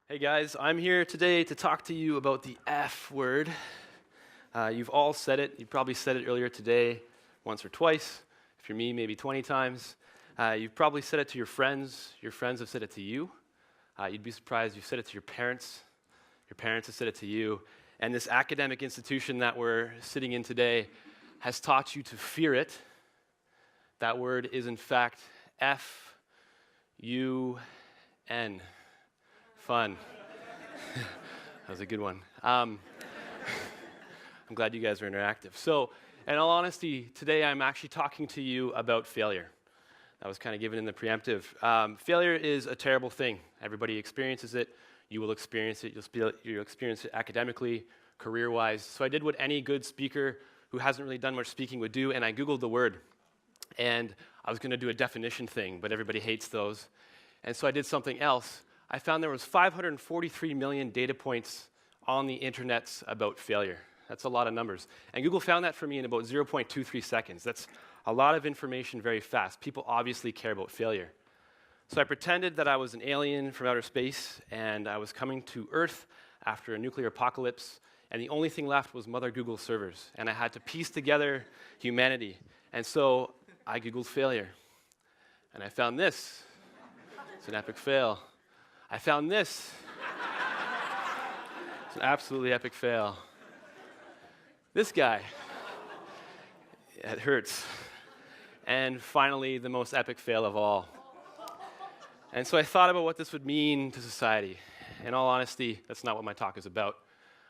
Hey guys, I'm here today to talk to you about the F word. You've all said it. You probably said it earlier today, once or twice. If you're me, maybe 20 times. You've probably said it to your friends. Your friends have said it to you. You'd be surprised you've said it to your parents. Your parents have said it to you. And this academic institution that we're sitting in today has taught you to fear it. That word is in fact F-U-N. Fun. That was a good one. I'm glad you guys are interactive. So, in all honesty, today I'm actually talking to you about failure. That was kind of given in the preemptive. Failure is a terrible thing. Everybody experiences it. You will experience it. You'll experience it academically, career-wise. So I did what any good speaker who hasn't really done much speaking would do, and I Googled the word. And I was going to do a definition thing, but everybody hates those. And so I did something else. I found there was 543 million data points on the internets about failure. That's a lot of numbers. And Google found that for me in about 0.23 seconds. That's a lot of information very fast. People obviously care about failure. So I pretended that I was an alien from outer space, and I was coming to Earth after a nuclear apocalypse, and the only thing left was Mother Google servers. And I had to piece together humanity. And so I Googled failure. And I found this. It's an epic fail. I found this. It's an absolutely epic fail. This guy. It hurts. And finally, the most epic fail of all. And so I thought about what this would mean to society. In all honesty, that's not what my talk is about.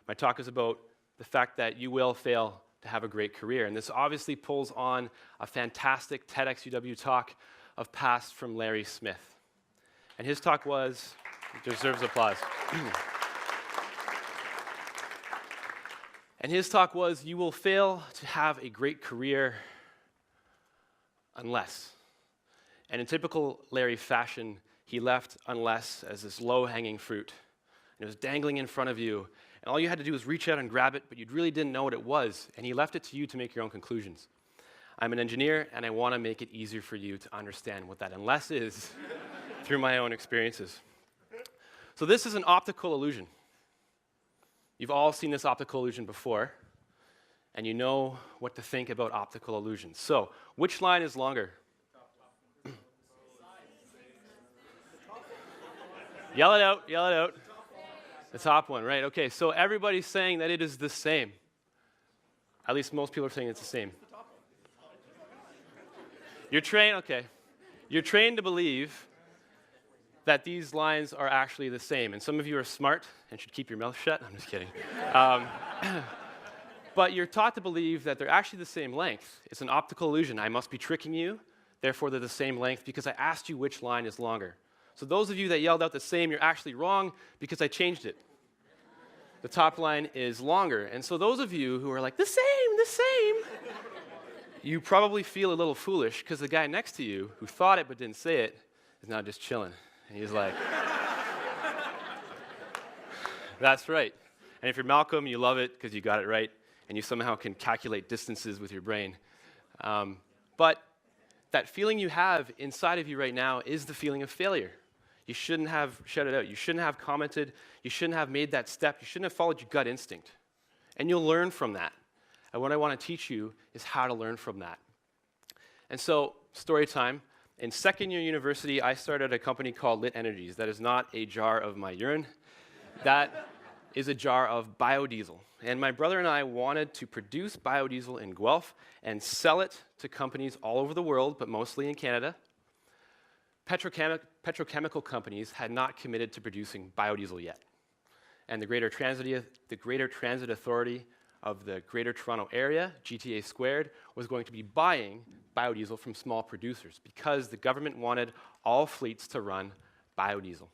My talk is about the fact that you will fail to have a great career. And this obviously pulls on a fantastic TEDxUW talk of past from Larry Smith. And his talk was, deserves applause. And his talk was, you will fail to have a great career unless. And in typical Larry fashion, he left unless as this low-hanging fruit. And it was dangling in front of you. And all you had to do was reach out and grab it, but you really didn't know what it was. And he left it to you to make your own conclusions. I'm an engineer, and I want to make it easier for you to understand what that unless is through my own experiences. So this is an optical illusion. You've all seen this optical illusion before, and you know what to think about optical illusions. So, which line is longer? Yell it out, yell it out. The top one, right? Okay, so everybody's saying that it is the same. At least most people are saying it's the same. You're trained, okay. You're trained to believe that these lines are actually the same. And some of you are smart and should keep your mouth shut. I'm just kidding. But you're taught to believe that they're actually the same length. It's an optical illusion. I must be tricking you, therefore they're the same length because I asked you which line is longer. So those of you that yelled out the same, you're actually wrong because I changed it. The top line is longer. And so those of you who are like, the same, you probably feel a little foolish because the guy next to you who thought it but didn't say it is now just chilling. And he's like, that's right. And if you're Malcolm, you love it because you got it right, and you somehow can calculate distances with your brain. But that feeling you have inside of you right now is the feeling of failure. You shouldn't have shouted out. You shouldn't have commented. You shouldn't have made that step. You shouldn't have followed your gut instinct. And you'll learn from that. And what I want to teach you is how to learn from that. And so, story time. In second year university, I started a company called Litt Energies. That is not a jar of my urine. That is a jar of biodiesel. And my brother and I wanted to produce biodiesel in Guelph and sell it to companies all over the world, but mostly in Canada. Petrochemical companies had not committed to producing biodiesel yet. And the Greater Transit Authority of the Greater Toronto Area, GTA squared, was going to be buying biodiesel from small producers because the government wanted all fleets to run biodiesel.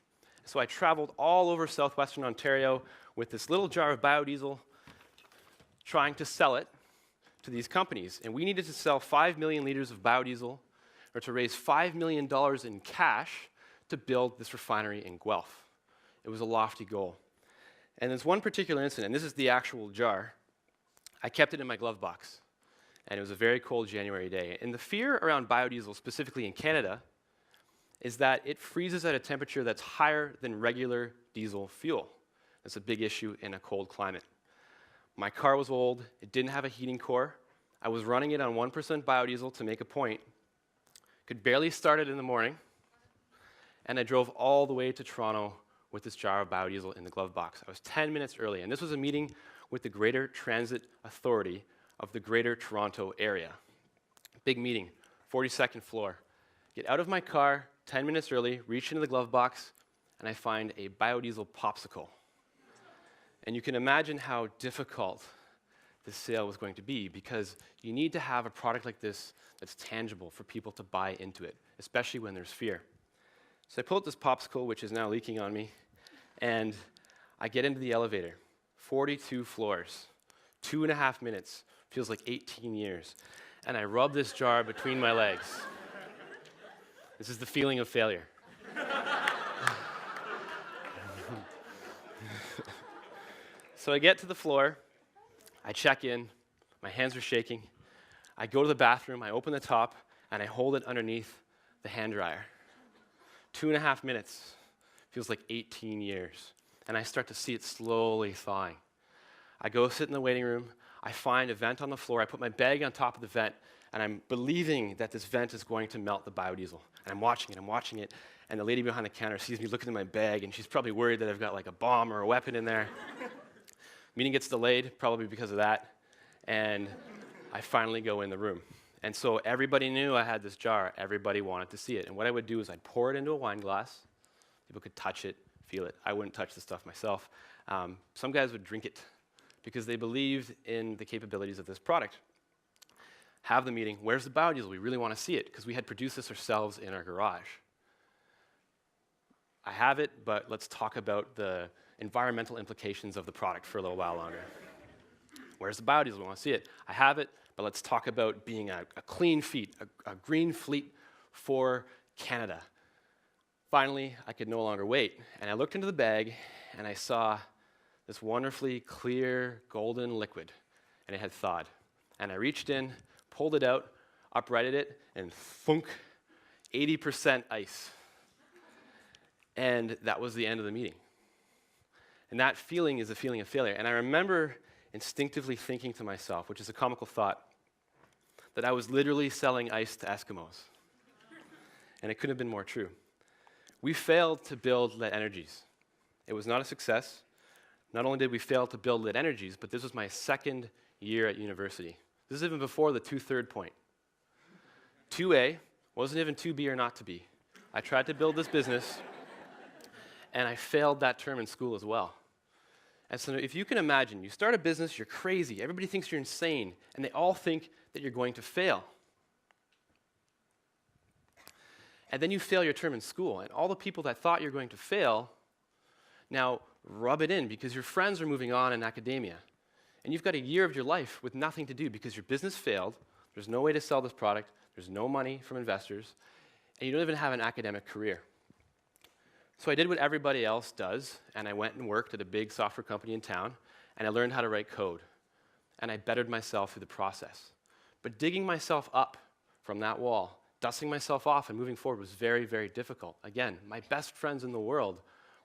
So I traveled all over southwestern Ontario with this little jar of biodiesel trying to sell it to these companies. And we needed to sell 5 million liters of biodiesel or to raise $5 million in cash to build this refinery in Guelph. It was a lofty goal. And there's one particular incident, and this is the actual jar. I kept it in my glove box, and it was a very cold January day. And the fear around biodiesel, specifically in Canada, is that it freezes at a temperature that's higher than regular diesel fuel. That's a big issue in a cold climate. My car was old, it didn't have a heating core. I was running it on 1% biodiesel to make a point, could barely start it in the morning, and I drove all the way to Toronto with this jar of biodiesel in the glove box. I was 10 minutes early, and this was a meeting with the Greater Transit Authority of the Greater Toronto Area. Big meeting, 42nd floor. Get out of my car, 10 minutes early, reach into the glove box, and I find a biodiesel popsicle. And you can imagine how difficult this sale was going to be, because you need to have a product like this that's tangible for people to buy into it, especially when there's fear. So I pull out this popsicle, which is now leaking on me, and I get into the elevator. 42 floors, 2.5 minutes, feels like 18 years. And I rub this jar between my legs. This is the feeling of failure. So I get to the floor, I check in, my hands are shaking. I go to the bathroom, I open the top, and I hold it underneath the hand dryer. 2.5 minutes, feels like 18 years. And I start to see it slowly thawing. I go sit in the waiting room, I find a vent on the floor, I put my bag on top of the vent, and I'm believing that this vent is going to melt the biodiesel. And I'm watching it, and the lady behind the counter sees me looking in my bag, and she's probably worried that I've got like a bomb or a weapon in there. Meeting gets delayed, probably because of that, and I finally go in the room. And so everybody knew I had this jar. Everybody wanted to see it. And what I would do is I'd pour it into a wine glass. People could touch it, feel it. I wouldn't touch the stuff myself. Some guys would drink it because they believed in the capabilities of this product. Have the meeting. Where's the biodiesel? We really want to see it, because we had produced this ourselves in our garage. I have it, but let's talk about the environmental implications of the product for a little while longer. Where's the biodiesel? We want to see it. I have it, but let's talk about being a clean fleet, a green fleet for Canada. Finally, I could no longer wait, and I looked into the bag, and I saw this wonderfully clear golden liquid, and it had thawed. And I reached in, pulled it out, uprighted it, and thunk, 80% ice. And that was the end of the meeting. And that feeling is a feeling of failure. And I remember instinctively thinking to myself, which is a comical thought, that I was literally selling ice to Eskimos. And it couldn't have been more true. We failed to build Lit Energies. It was not a success. Not only did we fail to build Lit Energies, but this was my second year at university. This is even before the 2/3 point. 2A wasn't even 2B or not to be. I tried to build this business, and I failed that term in school as well. And so if you can imagine, you start a business, you're crazy, everybody thinks you're insane, and they all think that you're going to fail. And then you fail your term in school, and all the people that thought you're going to fail now rub it in because your friends are moving on in academia. And you've got a year of your life with nothing to do because your business failed, there's no way to sell this product, there's no money from investors, and you don't even have an academic career. So I did what everybody else does, and I went and worked at a big software company in town, and I learned how to write code. And I bettered myself through the process. But digging myself up from that wall, dusting myself off and moving forward was very, very difficult. Again, my best friends in the world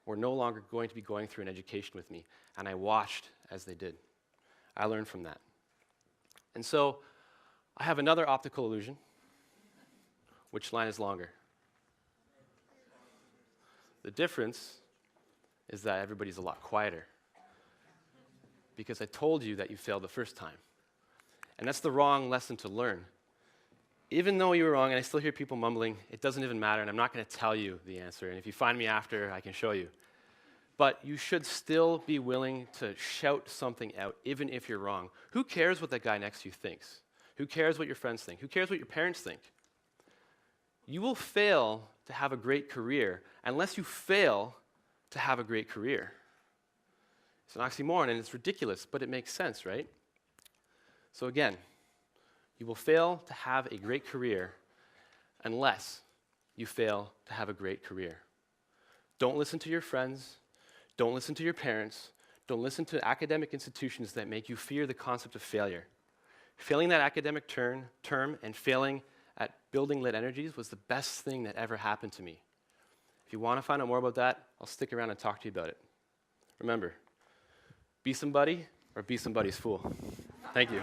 were no longer going to be going through an education with me, and I watched as they did. I learned from that. And so I have another optical illusion. Which line is longer? The difference is that everybody's a lot quieter. Because I told you that you failed the first time. And that's the wrong lesson to learn. Even though you were wrong, and I still hear people mumbling, it doesn't even matter, and I'm not going to tell you the answer. And if you find me after, I can show you. But you should still be willing to shout something out, even if you're wrong. Who cares what that guy next to you thinks? Who cares what your friends think? Who cares what your parents think? You will fail to have a great career unless you fail to have a great career. It's an oxymoron, and it's ridiculous, but it makes sense, right? So again, you will fail to have a great career unless you fail to have a great career. Don't listen to your friends. Don't listen to your parents. Don't listen to academic institutions that make you fear the concept of failure. Failing that academic term and failing at building Lit Energies was the best thing that ever happened to me. If you want to find out more about that, I'll stick around and talk to you about it. Remember, be somebody or be somebody's fool. Thank you.